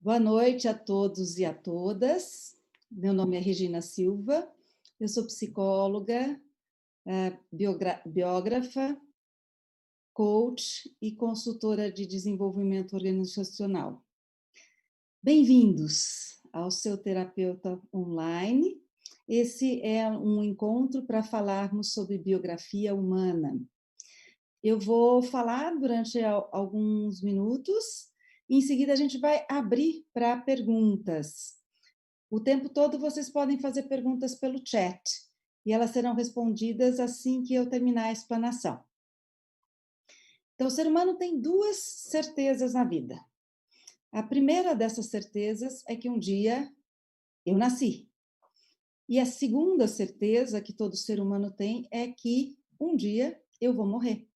Boa noite a todos e a todas. Meu nome é Regina Silva, eu sou psicóloga, biógrafa, coach e consultora de desenvolvimento organizacional. Bem-vindos ao seu terapeuta online. Esse é um encontro para falarmos sobre biografia humana. Eu vou falar durante alguns minutos. Em seguida, a gente vai abrir para perguntas. O tempo todo vocês podem fazer perguntas pelo chat e elas serão respondidas assim que eu terminar a explanação. Então, o ser humano tem duas certezas na vida. A primeira dessas certezas é que um dia eu nasci. E a segunda certeza que todo ser humano tem é que um dia eu vou morrer.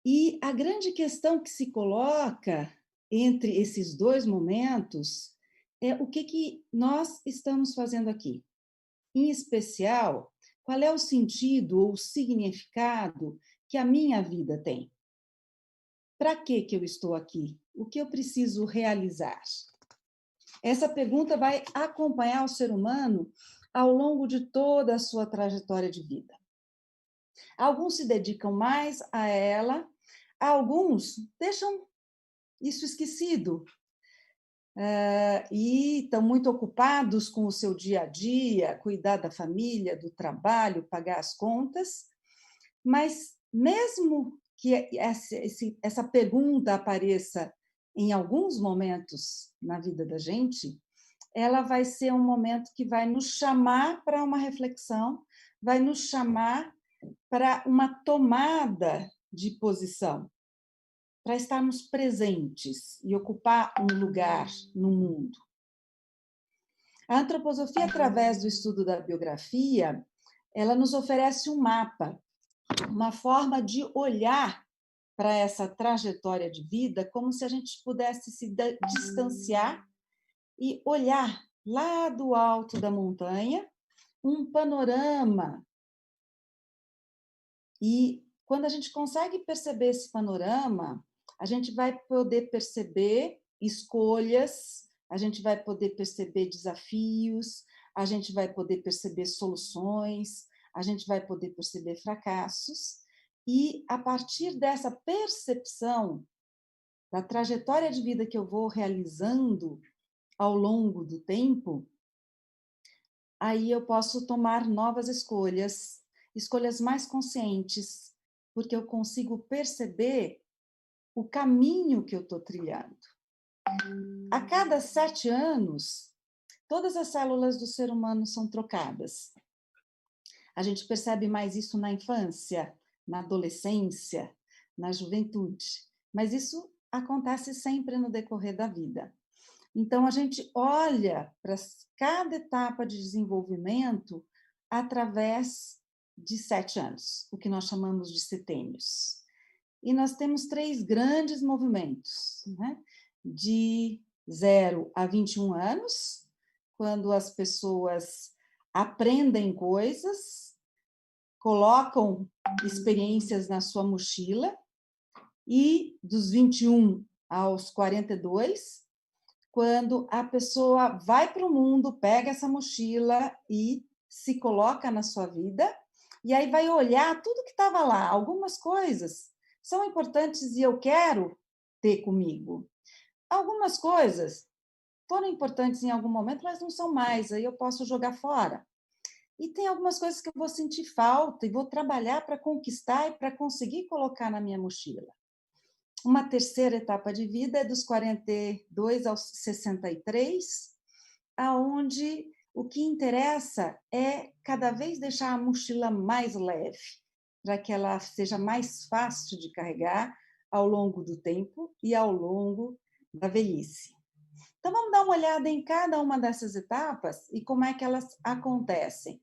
E a grande questão que se coloca entre esses dois momentos é o que nós estamos fazendo aqui. Em especial, qual é o sentido ou o significado que a minha vida tem? Para que eu estou aqui? O que eu preciso realizar? Essa pergunta vai acompanhar o ser humano ao longo de toda a sua trajetória de vida. Alguns se dedicam mais a ela, alguns deixam isso esquecido e estão muito ocupados com o seu dia a dia, cuidar da família, do trabalho, pagar as contas, mas mesmo que essa pergunta apareça em alguns momentos na vida da gente, ela vai ser um momento que vai nos chamar para uma reflexão, vai nos chamar para uma tomada de posição, para estarmos presentes e ocupar um lugar no mundo. A antroposofia, através do estudo da biografia, ela nos oferece um mapa, uma forma de olhar para essa trajetória de vida como se a gente pudesse se distanciar e olhar lá do alto da montanha um panorama. E quando a gente consegue perceber esse panorama, a gente vai poder perceber escolhas, a gente vai poder perceber desafios, a gente vai poder perceber soluções, a gente vai poder perceber fracassos, e a partir dessa percepção da trajetória de vida que eu vou realizando ao longo do tempo, aí eu posso tomar novas escolhas, escolhas mais conscientes, porque eu consigo perceber o caminho que eu estou trilhando. A cada 7 anos, todas as células do ser humano são trocadas. A gente percebe mais isso na infância, na adolescência, na juventude, mas isso acontece sempre no decorrer da vida. Então, a gente olha para cada etapa de desenvolvimento através de 7 anos, o que nós chamamos de setênios. E nós temos 3 grandes movimentos, né? De 0 a 21 anos, quando as pessoas aprendem coisas, colocam experiências na sua mochila, e dos 21 aos 42, quando a pessoa vai para o mundo, pega essa mochila e se coloca na sua vida, e aí vai olhar tudo que estava lá. Algumas coisas são importantes e eu quero ter comigo. Algumas coisas foram importantes em algum momento, mas não são mais, aí eu posso jogar fora. E tem algumas coisas que eu vou sentir falta e vou trabalhar para conquistar e para conseguir colocar na minha mochila. Uma terceira etapa de vida é dos 42 aos 63, aonde o que interessa é cada vez deixar a mochila mais leve, para que ela seja mais fácil de carregar ao longo do tempo e ao longo da velhice. Então, vamos dar uma olhada em cada uma dessas etapas e como é que elas acontecem.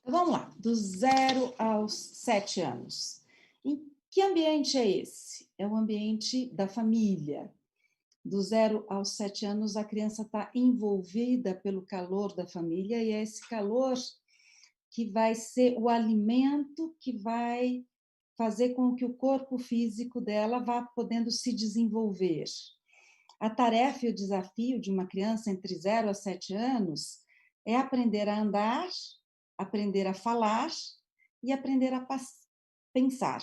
Então, vamos lá, do 0 aos 7 anos. Em que ambiente é esse? É o ambiente da família. Do 0 aos 7 anos, a criança está envolvida pelo calor da família, e é esse calor que vai ser o alimento que vai fazer com que o corpo físico dela vá podendo se desenvolver. A tarefa e o desafio de uma criança entre 0 a 7 anos é aprender a andar, aprender a falar e aprender a pensar.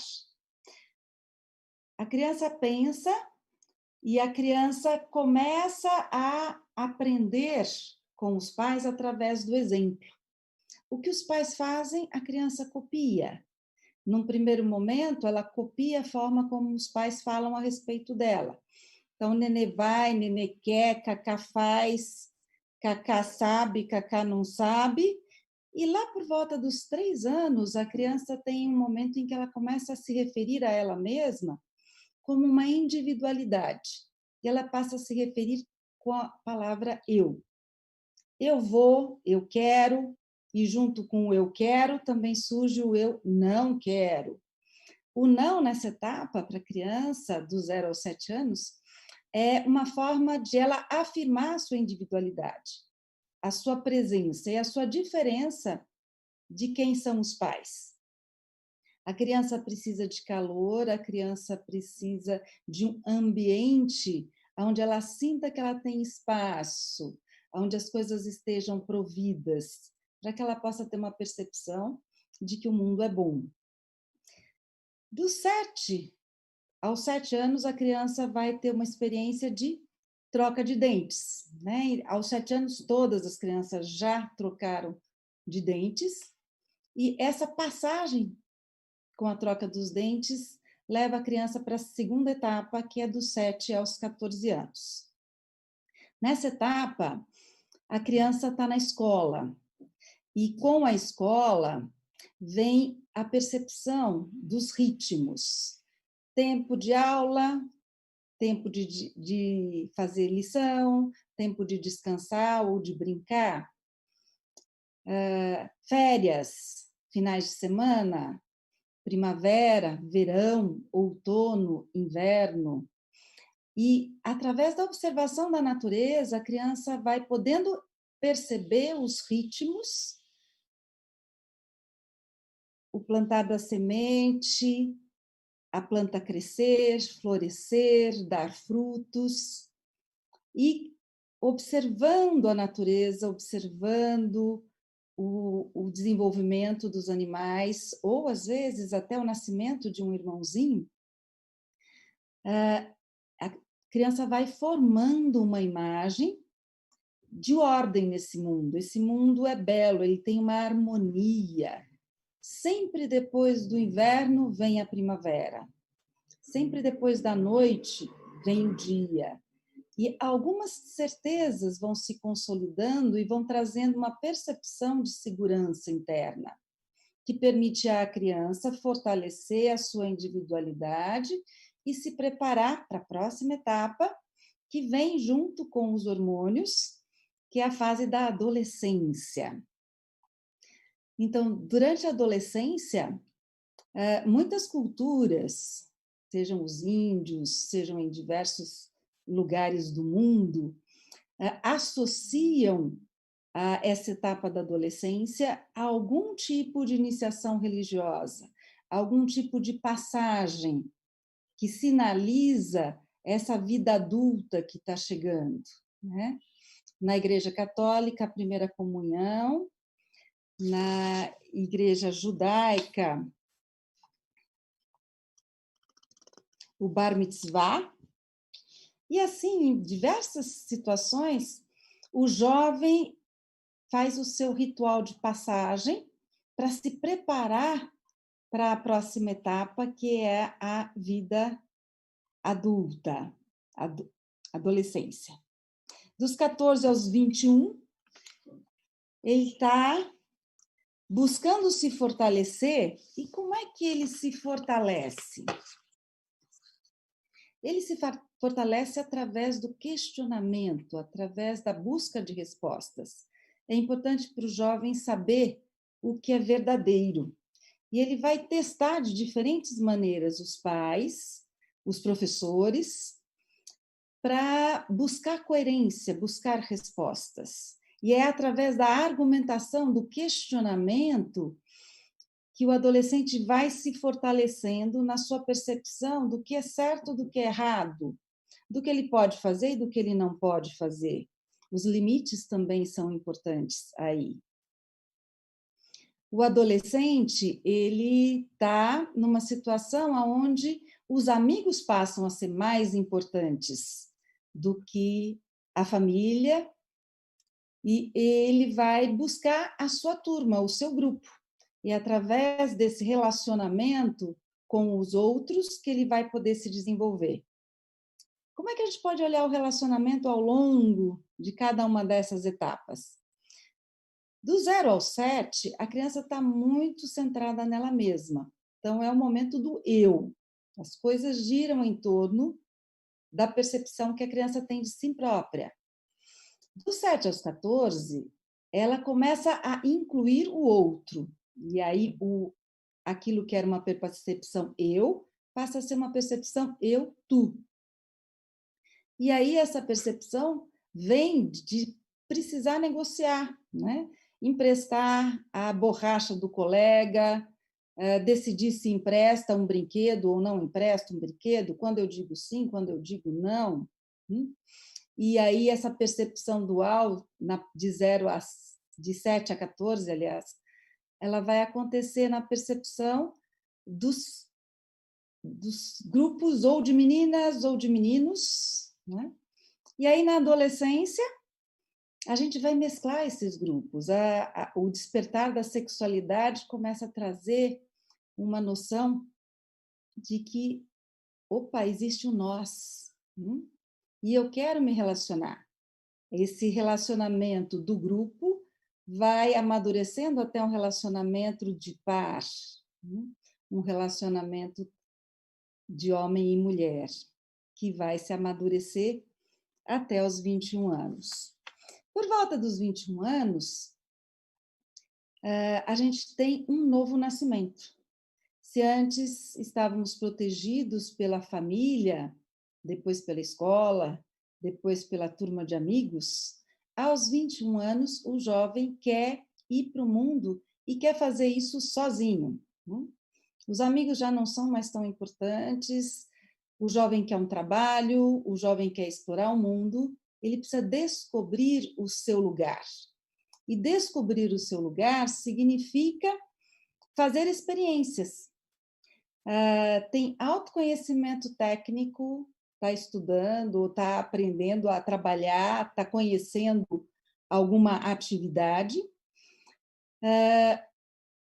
A criança pensa e a criança começa a aprender com os pais através do exemplo. O que os pais fazem, a criança copia. Num primeiro momento, ela copia a forma como os pais falam a respeito dela. Então, nenê vai, nenê quer, cacá faz, cacá sabe, cacá não sabe. E lá por volta dos 3 anos, a criança tem um momento em que ela começa a se referir a ela mesma como uma individualidade. E ela passa a se referir com a palavra eu. Eu vou, eu quero, e junto com o eu quero também surge o eu não quero. O não nessa etapa para a criança do 0 aos 7 anos é uma forma de ela afirmar a sua individualidade, a sua presença e a sua diferença de quem são os pais. A criança precisa de calor, a criança precisa de um ambiente onde ela sinta que ela tem espaço, onde as coisas estejam providas, para que ela possa ter uma percepção de que o mundo é bom. Dos 7 aos 7 anos, a criança vai ter uma experiência de troca de dentes, né? E aos 7 anos, todas as crianças já trocaram de dentes, e essa passagem com a troca dos dentes leva a criança para a segunda etapa, que é dos 7 aos 14 anos. Nessa etapa, a criança está na escola, e com a escola vem a percepção dos ritmos. Tempo de aula, tempo de fazer lição, tempo de descansar ou de brincar, férias, finais de semana, primavera, verão, outono, inverno. E, através da observação da natureza, a criança vai podendo perceber os ritmos, o plantar da semente, a planta crescer, florescer, dar frutos, e observando a natureza, observando o desenvolvimento dos animais, ou às vezes até o nascimento de um irmãozinho, a criança vai formando uma imagem de ordem nesse mundo. Esse mundo é belo, ele tem uma harmonia. Sempre depois do inverno vem a primavera. Sempre depois da noite vem o dia. E algumas certezas vão se consolidando e vão trazendo uma percepção de segurança interna, que permite à criança fortalecer a sua individualidade e se preparar para a próxima etapa, que vem junto com os hormônios, que é a fase da adolescência. Então, durante a adolescência, muitas culturas, sejam os índios, sejam em diversos lugares do mundo, associam essa etapa da adolescência a algum tipo de iniciação religiosa, algum tipo de passagem que sinaliza essa vida adulta que está chegando, né? Na Igreja Católica, a primeira comunhão, na Igreja Judaica, o Bar Mitzvah, e assim, em diversas situações, o jovem faz o seu ritual de passagem para se preparar para a próxima etapa, que é a vida adulta, adolescência. Dos 14 aos 21, ele está buscando se fortalecer. E como é que ele se fortalece? Ele se fortalece através do questionamento, através da busca de respostas. É importante para o jovem saber o que é verdadeiro. E ele vai testar de diferentes maneiras os pais, os professores, para buscar coerência, buscar respostas. E é através da argumentação, do questionamento, que o adolescente vai se fortalecendo na sua percepção do que é certo, do que é errado, do que ele pode fazer e do que ele não pode fazer. Os limites também são importantes aí. O adolescente, ele está numa situação onde os amigos passam a ser mais importantes do que a família, e ele vai buscar a sua turma, o seu grupo. E é através desse relacionamento com os outros que ele vai poder se desenvolver. Como é que a gente pode olhar o relacionamento ao longo de cada uma dessas etapas? Do 0 ao 7, a criança está muito centrada nela mesma. Então, é o momento do eu. As coisas giram em torno da percepção que a criança tem de si própria. Do 7 aos 14, ela começa a incluir o outro. E aí, aquilo que era uma percepção eu, passa a ser uma percepção eu-tu. E aí, essa percepção vem de precisar negociar, né? Emprestar a borracha do colega, decidir se empresta um brinquedo ou não empresta um brinquedo, quando eu digo sim, quando eu digo não. E aí essa percepção dual, de 7 a 14, aliás, ela vai acontecer na percepção dos grupos ou de meninas ou de meninos, né? E aí na adolescência a gente vai mesclar esses grupos. O despertar da sexualidade começa a trazer uma noção de que, opa, existe um nós, e eu quero me relacionar. Esse relacionamento do grupo vai amadurecendo até um relacionamento de par, um relacionamento de homem e mulher, que vai se amadurecer até os 21 anos. Por volta dos 21 anos, a gente tem um novo nascimento. Se antes estávamos protegidos pela família, depois pela escola, depois pela turma de amigos, aos 21 anos o jovem quer ir para o mundo e quer fazer isso sozinho. Os amigos já não são mais tão importantes, o jovem quer um trabalho, o jovem quer explorar o mundo, ele precisa descobrir o seu lugar. E descobrir o seu lugar significa fazer experiências. Tem autoconhecimento técnico, está estudando, está aprendendo a trabalhar, está conhecendo alguma atividade,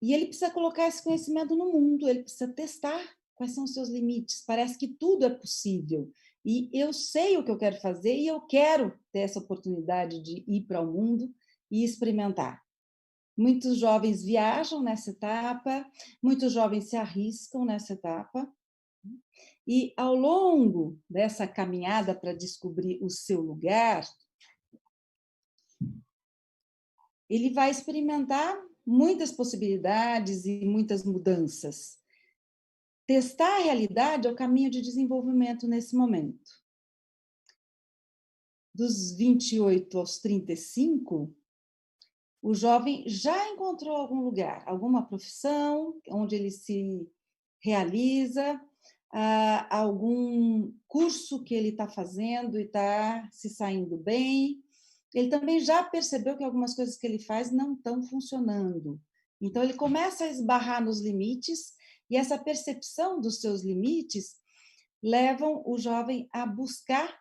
e ele precisa colocar esse conhecimento no mundo, ele precisa testar quais são os seus limites. Parece que tudo é possível. E eu sei o que eu quero fazer e eu quero ter essa oportunidade de ir para o mundo e experimentar. Muitos jovens viajam nessa etapa, muitos jovens se arriscam nessa etapa. E ao longo dessa caminhada para descobrir o seu lugar, ele vai experimentar muitas possibilidades e muitas mudanças. Testar a realidade é o caminho de desenvolvimento nesse momento. Dos 28 aos 35, o jovem já encontrou algum lugar, alguma profissão onde ele se realiza, algum curso que ele está fazendo e está se saindo bem. Ele também já percebeu que algumas coisas que ele faz não estão funcionando. Então, ele começa a esbarrar nos limites, e essa percepção dos seus limites levam o jovem a buscar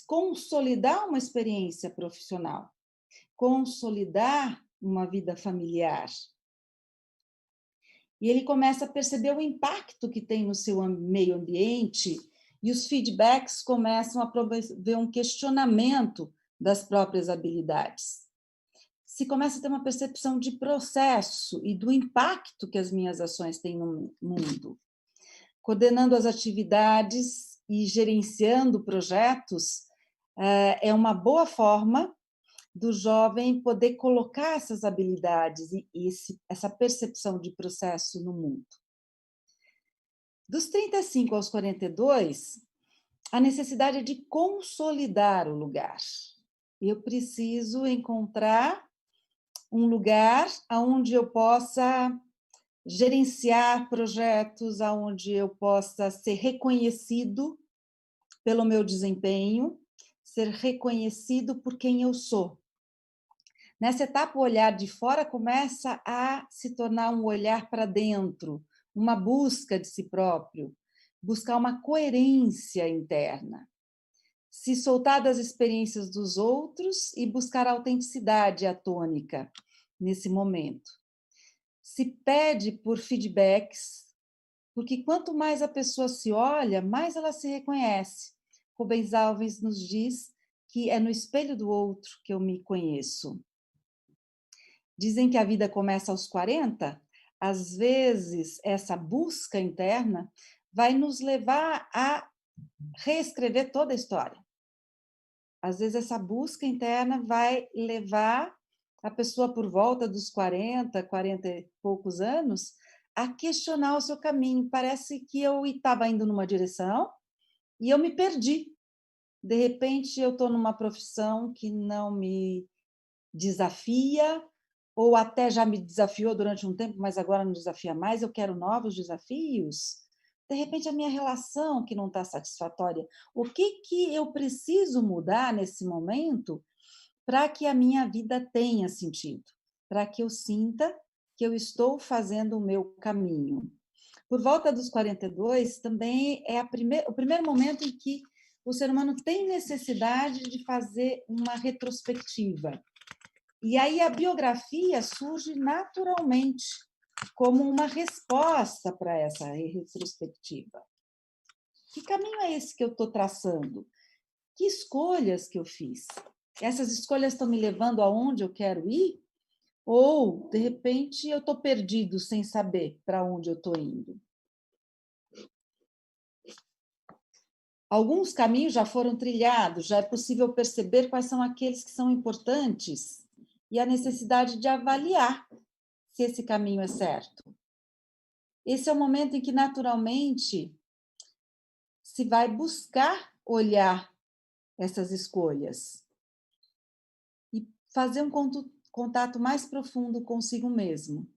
consolidar uma experiência profissional, consolidar uma vida familiar. E ele começa a perceber o impacto que tem no seu meio ambiente, e os feedbacks começam a promover um questionamento das próprias habilidades. Se começa a ter uma percepção de processo e do impacto que as minhas ações têm no mundo. Coordenando as atividades e gerenciando projetos é uma boa forma do jovem poder colocar essas habilidades essa percepção de processo no mundo. Dos 35 aos 42, a necessidade de consolidar o lugar. Eu preciso encontrar um lugar onde eu possa gerenciar projetos, onde eu possa ser reconhecido pelo meu desempenho, ser reconhecido por quem eu sou. Nessa etapa, o olhar de fora começa a se tornar um olhar para dentro, uma busca de si próprio, buscar uma coerência interna, se soltar das experiências dos outros e buscar a autenticidade atônica nesse momento. Se pede por feedbacks, porque quanto mais a pessoa se olha, mais ela se reconhece. Rubens Alves nos diz que é no espelho do outro que eu me conheço. Dizem que a vida começa aos 40, às vezes essa busca interna vai nos levar a reescrever toda a história. Às vezes essa busca interna vai levar a pessoa por volta dos 40, 40 e poucos anos a questionar o seu caminho. Parece que eu estava indo numa direção e eu me perdi. De repente eu estou numa profissão que não me desafia, ou até já me desafiou durante um tempo, mas agora não desafia mais, eu quero novos desafios. De repente, a minha relação que não está satisfatória. O que eu preciso mudar nesse momento para que a minha vida tenha sentido? Para que eu sinta que eu estou fazendo o meu caminho. Por volta dos 42, também é o primeiro momento em que o ser humano tem necessidade de fazer uma retrospectiva. E aí a biografia surge naturalmente como uma resposta para essa retrospectiva. Que caminho é esse que eu estou traçando? Que escolhas que eu fiz? Essas escolhas estão me levando aonde eu quero ir? Ou, de repente, eu estou perdido sem saber para onde eu estou indo? Alguns caminhos já foram trilhados, já é possível perceber quais são aqueles que são importantes e a necessidade de avaliar se esse caminho é certo. Esse é o momento em que, naturalmente, se vai buscar olhar essas escolhas e fazer um contato mais profundo consigo mesmo.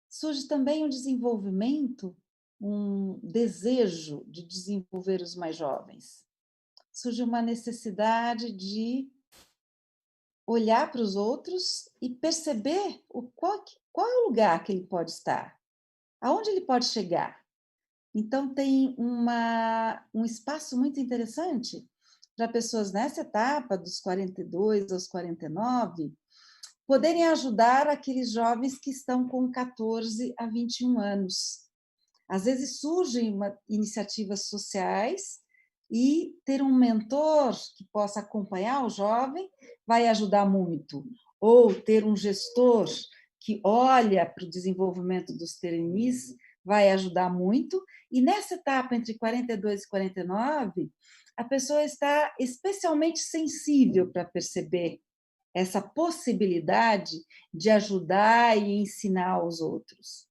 Surge também um desenvolvimento, um desejo de desenvolver os mais jovens. Surge uma necessidade de olhar para os outros e perceber qual é o lugar que ele pode estar, aonde ele pode chegar. Então, tem um espaço muito interessante para pessoas nessa etapa, dos 42 aos 49, poderem ajudar aqueles jovens que estão com 14 a 21 anos. Às vezes surgem iniciativas sociais e ter um mentor que possa acompanhar o jovem vai ajudar muito. Ou ter um gestor que olha para o desenvolvimento dos trainees vai ajudar muito. E nessa etapa, entre 42 e 49, a pessoa está especialmente sensível para perceber essa possibilidade de ajudar e ensinar aos outros.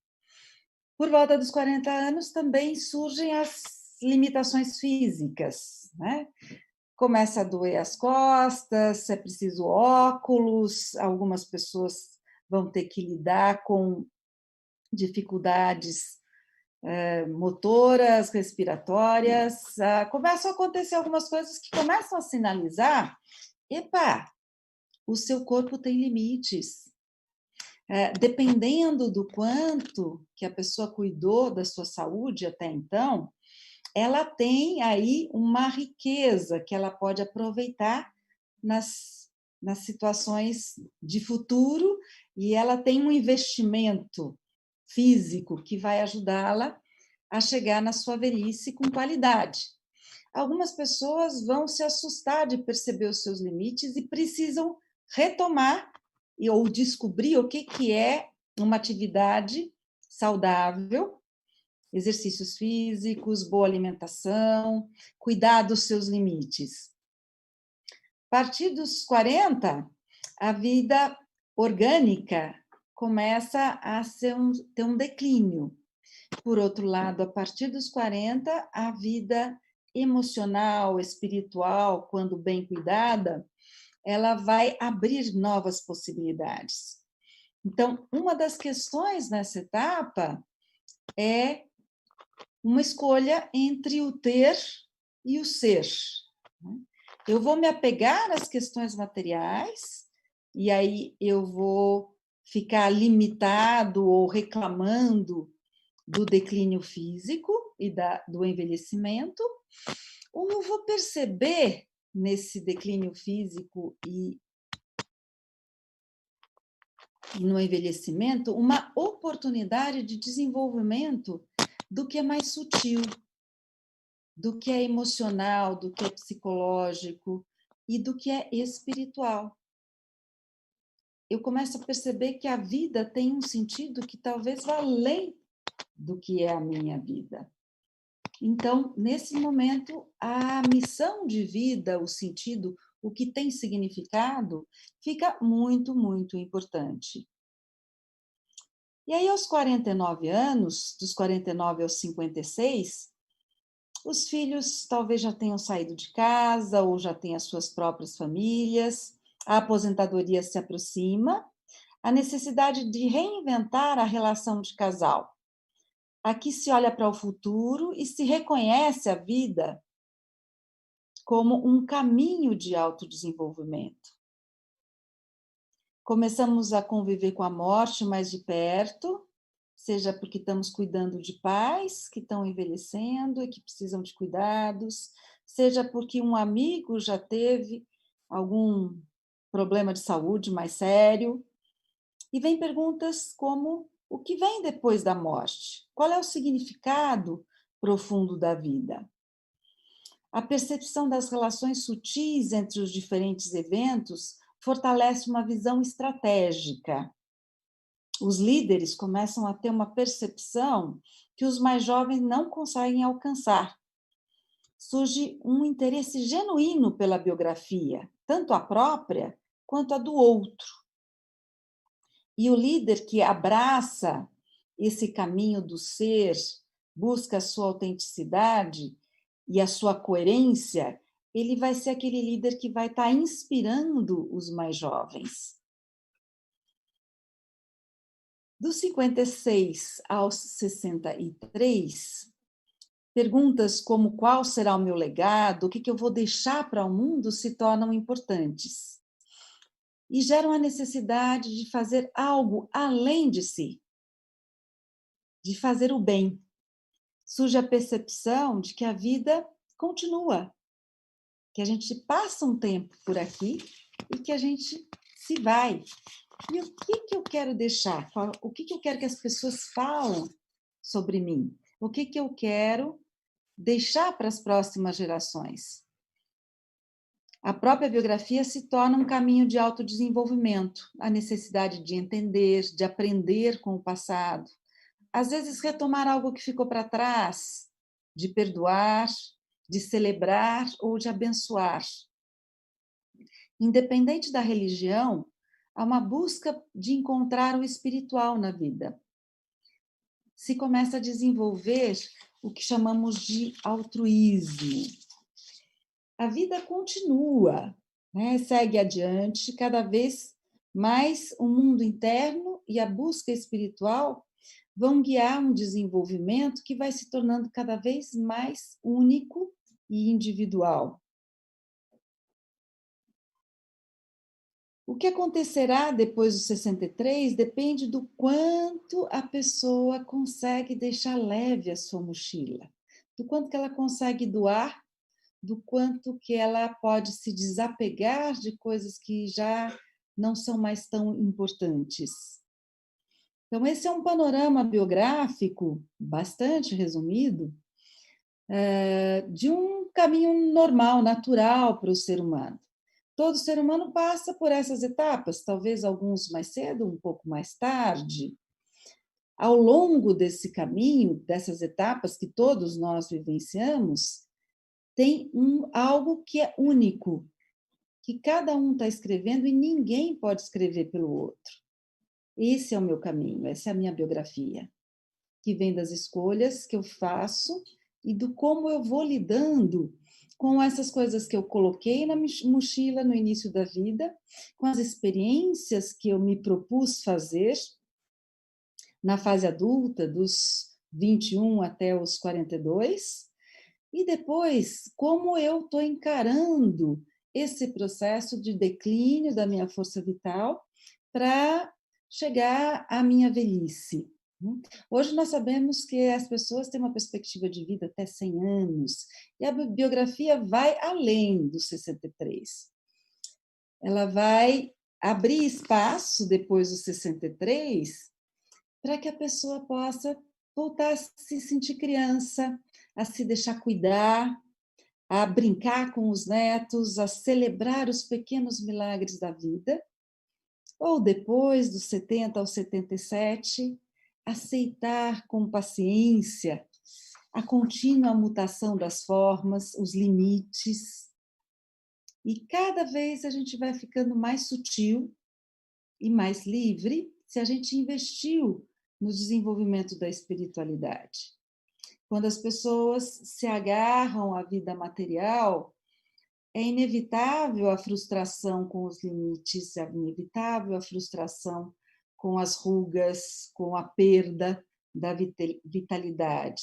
Por volta dos 40 anos também surgem as limitações físicas, né? Começa a doer as costas, é preciso óculos, algumas pessoas vão ter que lidar com dificuldades motoras, respiratórias, começam a acontecer algumas coisas que começam a sinalizar, epa, o seu corpo tem limites. Dependendo do quanto que a pessoa cuidou da sua saúde até então, ela tem aí uma riqueza que ela pode aproveitar nas situações de futuro e ela tem um investimento físico que vai ajudá-la a chegar na sua velhice com qualidade. Algumas pessoas vão se assustar de perceber os seus limites e precisam retomar ou descobrir o que é uma atividade saudável, exercícios físicos, boa alimentação, cuidar dos seus limites. A partir dos 40, a vida orgânica começa a ter um declínio. Por outro lado, a partir dos 40, a vida emocional, espiritual, quando bem cuidada, ela vai abrir novas possibilidades. Então, uma das questões nessa etapa é uma escolha entre o ter e o ser. Eu vou me apegar às questões materiais, e aí eu vou ficar limitado ou reclamando do declínio físico e do envelhecimento, ou eu vou perceber nesse declínio físico e no envelhecimento uma oportunidade de desenvolvimento do que é mais sutil, do que é emocional, do que é psicológico e do que é espiritual. Eu começo a perceber que a vida tem um sentido que talvez vá além do que é a minha vida. Então, nesse momento, a missão de vida, o sentido, o que tem significado, fica muito, muito importante. E aí, aos 49 anos, dos 49 aos 56, os filhos talvez já tenham saído de casa ou já tenham as suas próprias famílias, a aposentadoria se aproxima, a necessidade de reinventar a relação de casal. Aqui se olha para o futuro e se reconhece a vida como um caminho de autodesenvolvimento. Começamos a conviver com a morte mais de perto, seja porque estamos cuidando de pais que estão envelhecendo e que precisam de cuidados, seja porque um amigo já teve algum problema de saúde mais sério. E vem perguntas como: o que vem depois da morte? Qual é o significado profundo da vida? A percepção das relações sutis entre os diferentes eventos fortalece uma visão estratégica. Os líderes começam a ter uma percepção que os mais jovens não conseguem alcançar. Surge um interesse genuíno pela biografia, tanto a própria quanto a do outro. E o líder que abraça esse caminho do ser, busca a sua autenticidade e a sua coerência, ele vai ser aquele líder que vai estar inspirando os mais jovens. Dos 56 aos 63, perguntas como qual será o meu legado, o que eu vou deixar para o mundo se tornam importantes. E geram a necessidade de fazer algo além de si, de fazer o bem. Surge a percepção de que a vida continua, que a gente passa um tempo por aqui e que a gente se vai. E o que eu quero deixar? O que eu quero que as pessoas falem sobre mim? O que eu quero deixar para as próximas gerações? A própria biografia se torna um caminho de autodesenvolvimento, a necessidade de entender, de aprender com o passado, às vezes retomar algo que ficou para trás, de perdoar, de celebrar ou de abençoar. Independente da religião, há uma busca de encontrar o espiritual na vida. Se começa a desenvolver o que chamamos de altruísmo. A vida continua, né? Segue adiante, cada vez mais o mundo interno e a busca espiritual vão guiar um desenvolvimento que vai se tornando cada vez mais único e individual. O que acontecerá depois dos 63 depende do quanto a pessoa consegue deixar leve a sua mochila, do quanto que ela consegue doar, do quanto que ela pode se desapegar de coisas que já não são mais tão importantes. Então, esse é um panorama biográfico bastante resumido de um caminho normal, natural para o ser humano. Todo ser humano passa por essas etapas, talvez alguns mais cedo, um pouco mais tarde. Ao longo desse caminho, dessas etapas que todos nós vivenciamos, tem algo que é único, que cada um está escrevendo e ninguém pode escrever pelo outro. Esse é o meu caminho, essa é a minha biografia, que vem das escolhas que eu faço e do como eu vou lidando com essas coisas que eu coloquei na mochila no início da vida, com as experiências que eu me propus fazer na fase adulta, dos 21 até os 42, e depois como eu estou encarando esse processo de declínio da minha força vital para chegar à minha velhice. Hoje nós sabemos que as pessoas têm uma perspectiva de vida até 100 anos, e a biografia vai além dos 63. Ela vai abrir espaço depois dos 63 para que a pessoa possa voltar a se sentir criança, a se deixar cuidar, a brincar com os netos, a celebrar os pequenos milagres da vida, ou depois dos 70 aos 77, aceitar com paciência a contínua mutação das formas, os limites. E cada vez a gente vai ficando mais sutil e mais livre se a gente investiu no desenvolvimento da espiritualidade. Quando as pessoas se agarram à vida material, é inevitável a frustração com os limites, é inevitável a frustração com as rugas, com a perda da vitalidade.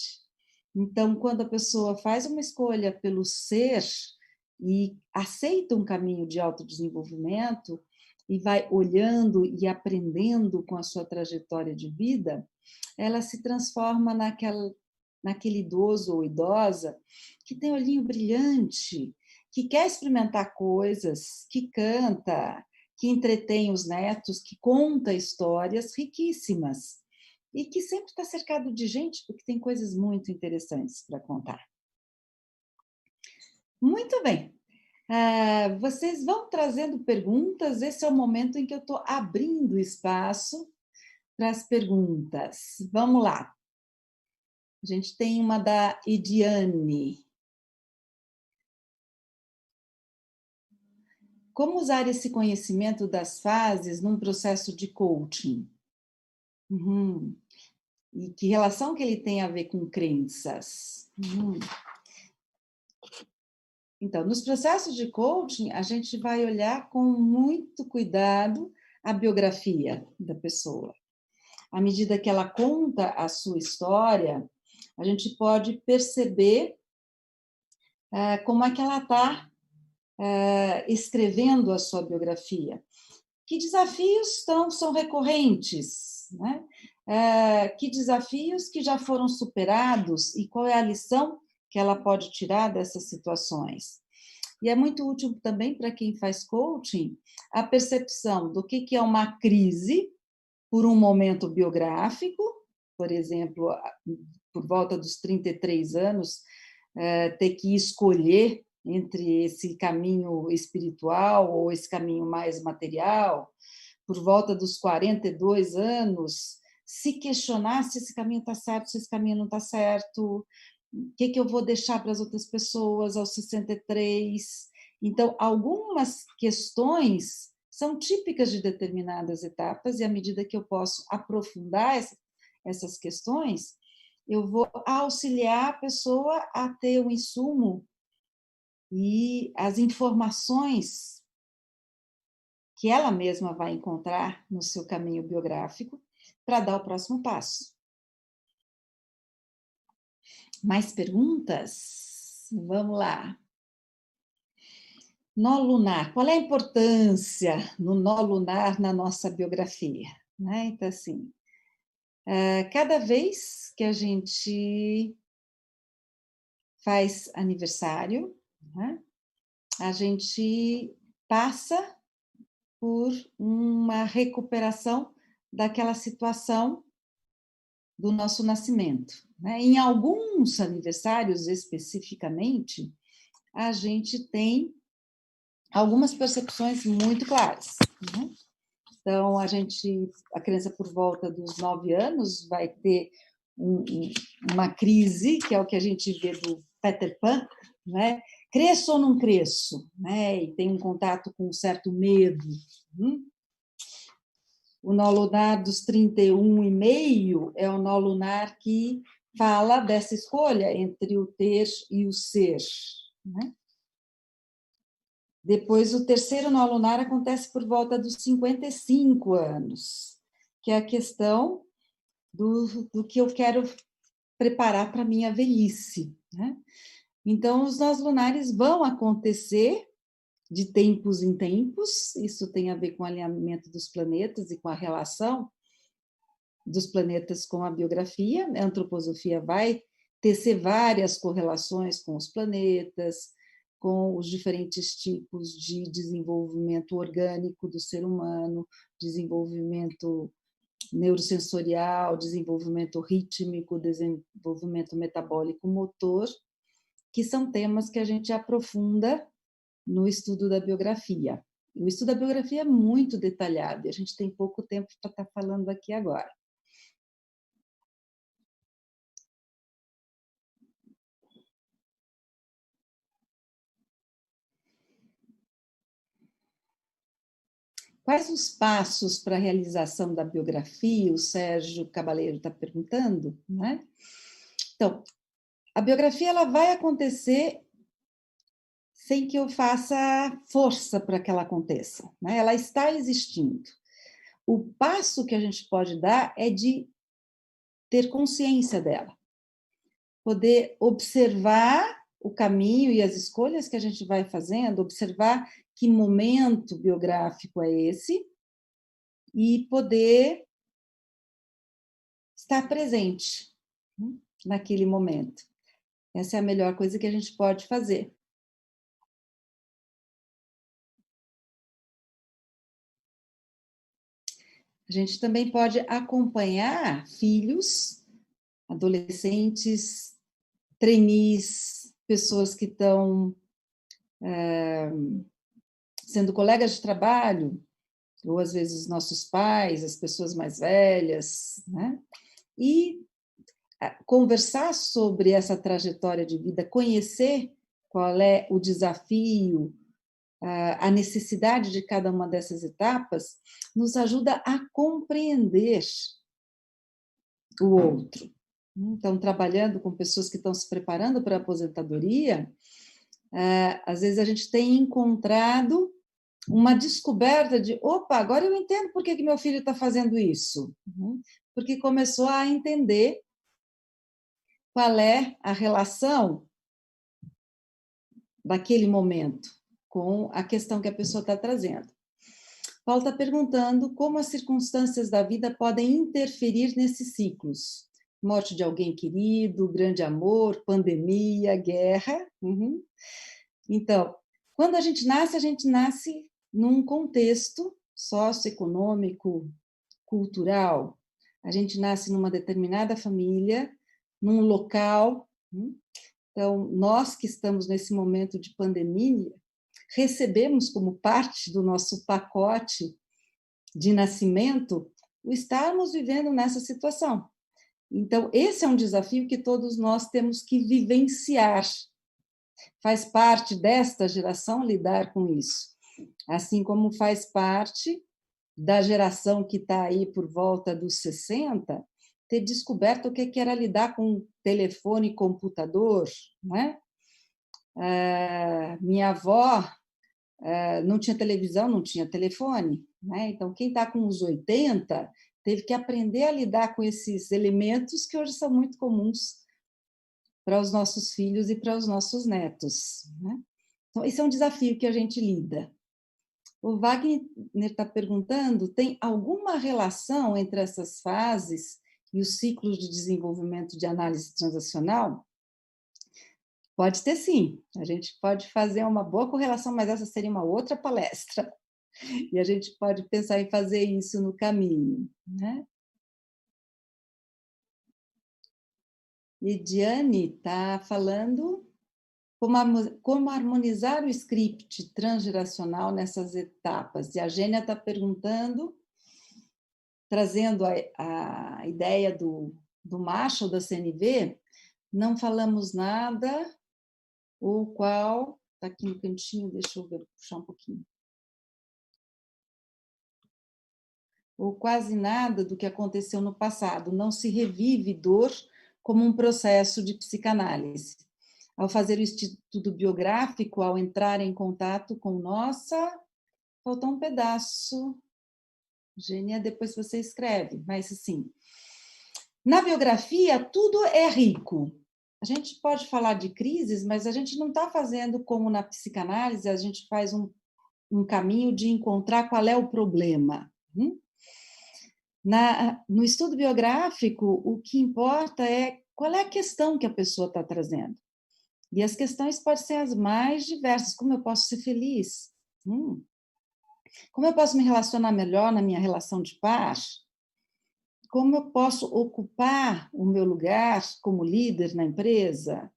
Então, quando a pessoa faz uma escolha pelo ser e aceita um caminho de autodesenvolvimento e vai olhando e aprendendo com a sua trajetória de vida, ela se transforma naquele idoso ou idosa que tem olhinho brilhante, que quer experimentar coisas, que canta, que entretém os netos, que conta histórias riquíssimas e que sempre está cercado de gente, porque tem coisas muito interessantes para contar. Muito bem. Vocês vão trazendo perguntas, esse é o momento em que eu estou abrindo espaço para as perguntas. Vamos lá. A gente tem uma da Ediane. Como usar esse conhecimento das fases num processo de coaching? E que relação que ele tem a ver com crenças? Então, nos processos de coaching, a gente vai olhar com muito cuidado a biografia da pessoa. À medida que ela conta a sua história, a gente pode perceber como é que ela está escrevendo a sua biografia. Que desafios são recorrentes, né? Que desafios que já foram superados e qual é a lição que ela pode tirar dessas situações. E é muito útil também para quem faz coaching a percepção do que é uma crise por um momento biográfico, por exemplo, por volta dos 33 anos, ter que escolher entre esse caminho espiritual ou esse caminho mais material, por volta dos 42 anos, se questionar se esse caminho está certo, se esse caminho não está certo, o que eu vou deixar para as outras pessoas aos 63. Então, algumas questões são típicas de determinadas etapas, e à medida que eu posso aprofundar essas questões, eu vou auxiliar a pessoa a ter um insumo e as informações que ela mesma vai encontrar no seu caminho biográfico para dar o próximo passo. Mais perguntas? Vamos lá. Nó lunar. Qual é a importância no nó lunar na nossa biografia? Então, assim, cada vez que a gente faz aniversário, a gente passa por uma recuperação daquela situação do nosso nascimento. Em alguns aniversários, especificamente, a gente tem algumas percepções muito claras. Então, a criança por volta dos 9 anos vai ter uma crise, que é o que a gente vê do Peter Pan, né? Cresço ou não cresço? Né? E tem um contato com um certo medo. O nó lunar dos 31,5 é o nó lunar que fala dessa escolha entre o ter e o ser. Né? Depois, o terceiro nó lunar acontece por volta dos 55 anos, que é a questão do que eu quero preparar para a minha velhice. Né? Então, os nós lunares vão acontecer de tempos em tempos, isso tem a ver com o alinhamento dos planetas e com a relação dos planetas com a biografia. A antroposofia vai tecer várias correlações com os planetas, com os diferentes tipos de desenvolvimento orgânico do ser humano, desenvolvimento neurosensorial, desenvolvimento rítmico, desenvolvimento metabólico motor, que são temas que a gente aprofunda no estudo da biografia. O estudo da biografia é muito detalhado e a gente tem pouco tempo para estar falando aqui agora. Quais os passos para a realização da biografia? O Sérgio Cabaleiro está perguntando, né? Então, a biografia ela vai acontecer sem que eu faça força para que ela aconteça, né? Ela está existindo. O passo que a gente pode dar é de ter consciência dela, poder observar o caminho e as escolhas que a gente vai fazendo, observar que momento biográfico é esse e poder estar presente naquele momento. Essa é a melhor coisa que a gente pode fazer. A gente também pode acompanhar filhos, adolescentes, trainees, pessoas que estão sendo colegas de trabalho, ou às vezes nossos pais, as pessoas mais velhas, né? E conversar sobre essa trajetória de vida, conhecer qual é o desafio, a necessidade de cada uma dessas etapas, nos ajuda a compreender o outro. Então, trabalhando com pessoas que estão se preparando para a aposentadoria, às vezes a gente tem encontrado uma descoberta de, opa, agora eu entendo por que meu filho está fazendo isso. Porque começou a entender qual é a relação daquele momento com a questão que a pessoa está trazendo. Paulo está perguntando como as circunstâncias da vida podem interferir nesses ciclos. Morte de alguém querido, grande amor, pandemia, guerra. Então, quando a gente nasce num contexto socioeconômico, cultural. A gente nasce numa determinada família, num local. Então, nós que estamos nesse momento de pandemia, recebemos como parte do nosso pacote de nascimento o estarmos vivendo nessa situação. Então, esse é um desafio que todos nós temos que vivenciar. Faz parte desta geração lidar com isso, assim como faz parte da geração que está aí por volta dos 60, ter descoberto o que era lidar com telefone e computador. Né? Minha avó não tinha televisão, não tinha telefone. Né? Então, quem está com os 80 teve que aprender a lidar com esses elementos que hoje são muito comuns para os nossos filhos e para os nossos netos. Né? Então, esse é um desafio que a gente lida. O Wagner está perguntando, tem alguma relação entre essas fases e os ciclos de desenvolvimento de análise transacional? Pode ter sim, a gente pode fazer uma boa correlação, mas essa seria uma outra palestra. E a gente pode pensar em fazer isso no caminho. Né? E Diane está falando como harmonizar o script transgeracional nessas etapas. E a Gênia está perguntando, trazendo a ideia do Marshall, da CNV, não falamos nada ou qual, está aqui no cantinho, deixa eu ver, puxar um pouquinho, ou quase nada do que aconteceu no passado. Não se revive dor como um processo de psicanálise. Ao fazer o estudo biográfico, ao entrar em contato com nossa, faltou um pedaço. Gênia, depois você escreve, mas assim, na biografia tudo é rico. A gente pode falar de crises, mas a gente não está fazendo como na psicanálise, a gente faz um caminho de encontrar qual é o problema. No estudo biográfico, o que importa é qual é a questão que a pessoa está trazendo. E as questões podem ser as mais diversas. Como eu posso ser feliz? Como eu posso me relacionar melhor na minha relação de par? Como eu posso ocupar o meu lugar como líder na empresa?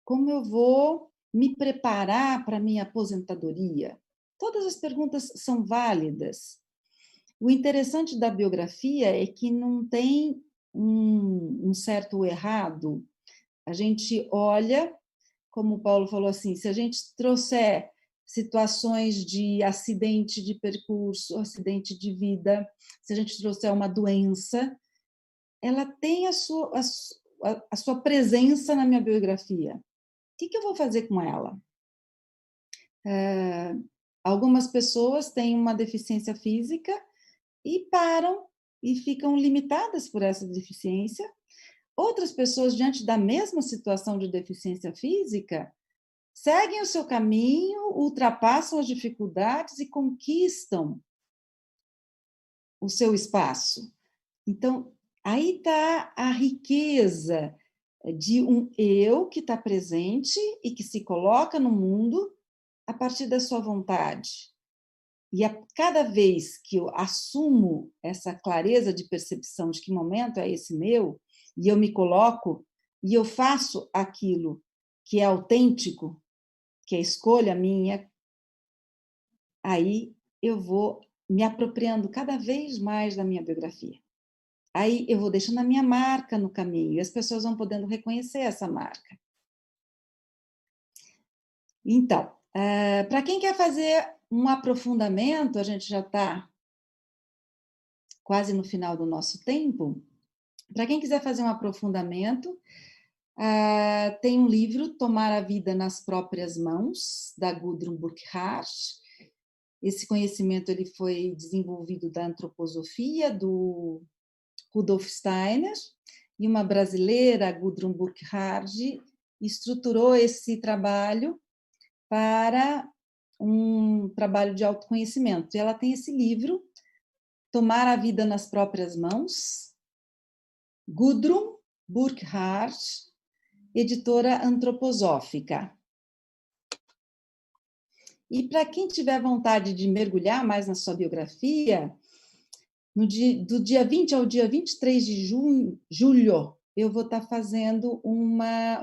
Como eu vou me preparar para a minha aposentadoria? Todas as perguntas são válidas. O interessante da biografia é que não tem um certo ou errado. A gente olha, como o Paulo falou assim, se a gente trouxer situações de acidente de percurso, acidente de vida, se a gente trouxer uma doença, ela tem a sua presença na minha biografia. O que eu vou fazer com ela? Algumas pessoas têm uma deficiência física e param e ficam limitadas por essa deficiência. Outras pessoas, diante da mesma situação de deficiência física, seguem o seu caminho, ultrapassam as dificuldades e conquistam o seu espaço. Então, aí está a riqueza de um eu que está presente e que se coloca no mundo a partir da sua vontade. E cada vez que eu assumo essa clareza de percepção de que momento é esse meu, e eu me coloco, e eu faço aquilo que é autêntico, que é escolha minha, aí eu vou me apropriando cada vez mais da minha biografia. Aí eu vou deixando a minha marca no caminho, e as pessoas vão podendo reconhecer essa marca. Então, para quem quer fazer um aprofundamento, a gente já está quase no final do nosso tempo. Para quem quiser fazer um aprofundamento, tem um livro, Tomar a Vida nas Próprias Mãos, da Gudrun Burkhardt. Esse conhecimento ele foi desenvolvido da antroposofia, do Rudolf Steiner, e uma brasileira, Gudrun Burkhardt, estruturou esse trabalho para um trabalho de autoconhecimento. E ela tem esse livro, Tomar a Vida nas Próprias Mãos, Gudrun Burkhardt, editora antroposófica. E para quem tiver vontade de mergulhar mais na sua biografia, do dia 20 ao dia 23 de julho, eu vou estar fazendo um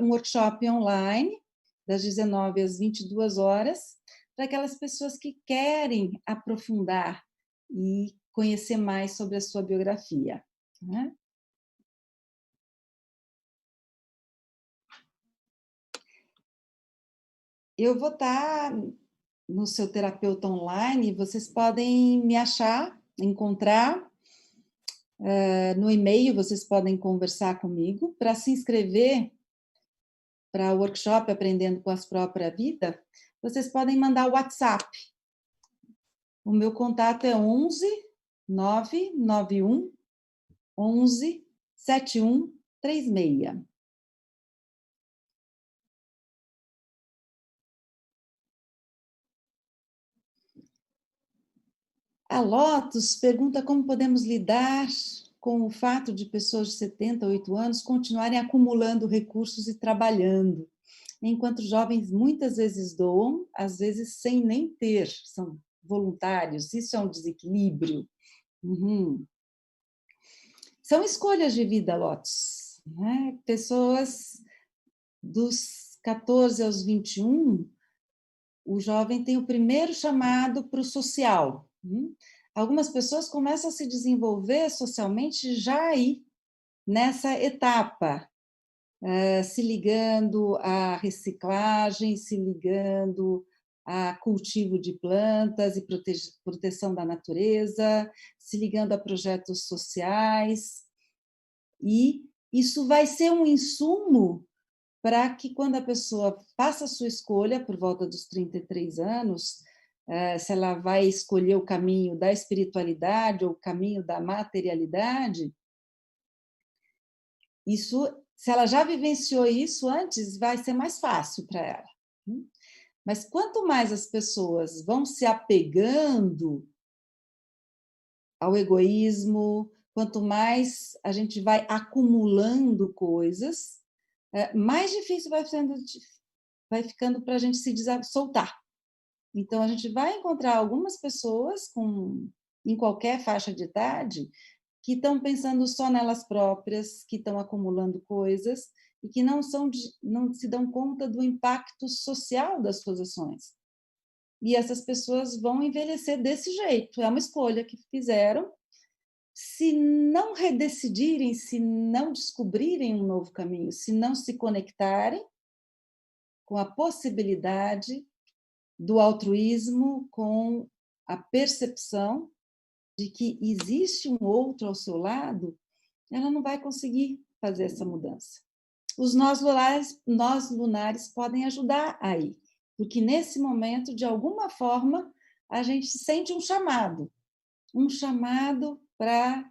workshop online, das 19 às 22 horas, para aquelas pessoas que querem aprofundar e conhecer mais sobre a sua biografia. Né? Eu vou estar no seu terapeuta online, vocês podem me achar, encontrar. No e-mail, vocês podem conversar comigo. Para se inscrever para o workshop Aprendendo com a Própria Vida, vocês podem mandar o WhatsApp. O meu contato é 11 991 11 7136. A Lotus pergunta como podemos lidar com o fato de pessoas de 78 anos continuarem acumulando recursos e trabalhando, enquanto jovens muitas vezes doam, às vezes sem nem ter, são voluntários. Isso é um desequilíbrio. São escolhas de vida, Lotus. Né? Pessoas dos 14 aos 21, o jovem tem o primeiro chamado para o social. Algumas pessoas começam a se desenvolver socialmente já aí, nessa etapa. se ligando à reciclagem, se ligando a cultivo de plantas e proteção da natureza, se ligando a projetos sociais. E isso vai ser um insumo para que, quando a pessoa faça a sua escolha, por volta dos 33 anos, se ela vai escolher o caminho da espiritualidade ou o caminho da materialidade, isso, se ela já vivenciou isso antes, vai ser mais fácil para ela. Mas quanto mais as pessoas vão se apegando ao egoísmo, quanto mais a gente vai acumulando coisas, mais difícil vai ficando para a gente se soltar. Então, a gente vai encontrar algumas pessoas em qualquer faixa de idade que estão pensando só nelas próprias, que estão acumulando coisas e que não se dão conta do impacto social das suas ações. E essas pessoas vão envelhecer desse jeito. É uma escolha que fizeram. Se não redecidirem, se não descobrirem um novo caminho, se não se conectarem com a possibilidade do altruísmo, com a percepção de que existe um outro ao seu lado, ela não vai conseguir fazer essa mudança. Os nós lunares podem ajudar aí, porque nesse momento, de alguma forma, a gente sente um chamado para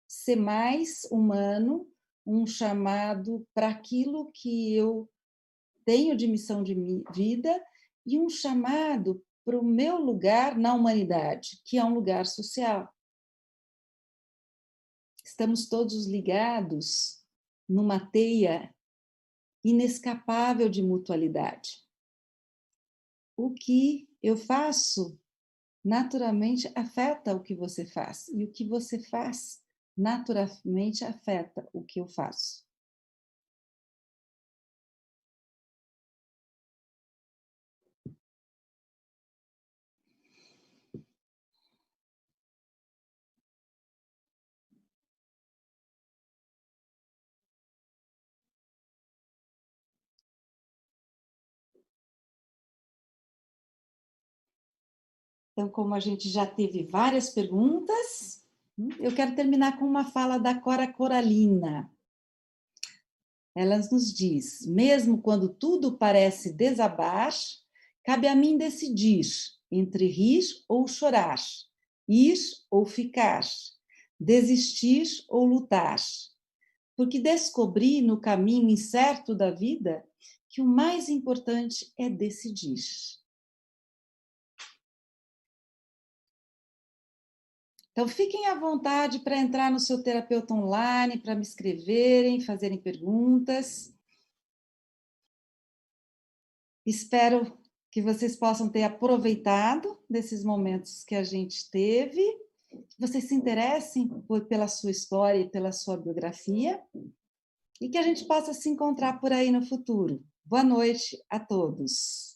ser mais humano, um chamado para aquilo que eu tenho de missão de vida e um chamado para o meu lugar na humanidade, que é um lugar social. Estamos todos ligados numa teia inescapável de mutualidade. O que eu faço naturalmente afeta o que você faz, e o que você faz naturalmente afeta o que eu faço. Então, como a gente já teve várias perguntas, eu quero terminar com uma fala da Cora Coralina. Ela nos diz: mesmo quando tudo parece desabar, cabe a mim decidir entre rir ou chorar, ir ou ficar, desistir ou lutar. Porque descobri no caminho incerto da vida que o mais importante é decidir. Então, fiquem à vontade para entrar no seu terapeuta online, para me escreverem, fazerem perguntas. Espero que vocês possam ter aproveitado desses momentos que a gente teve, que vocês se interessem pela sua história e pela sua biografia, e que a gente possa se encontrar por aí no futuro. Boa noite a todos.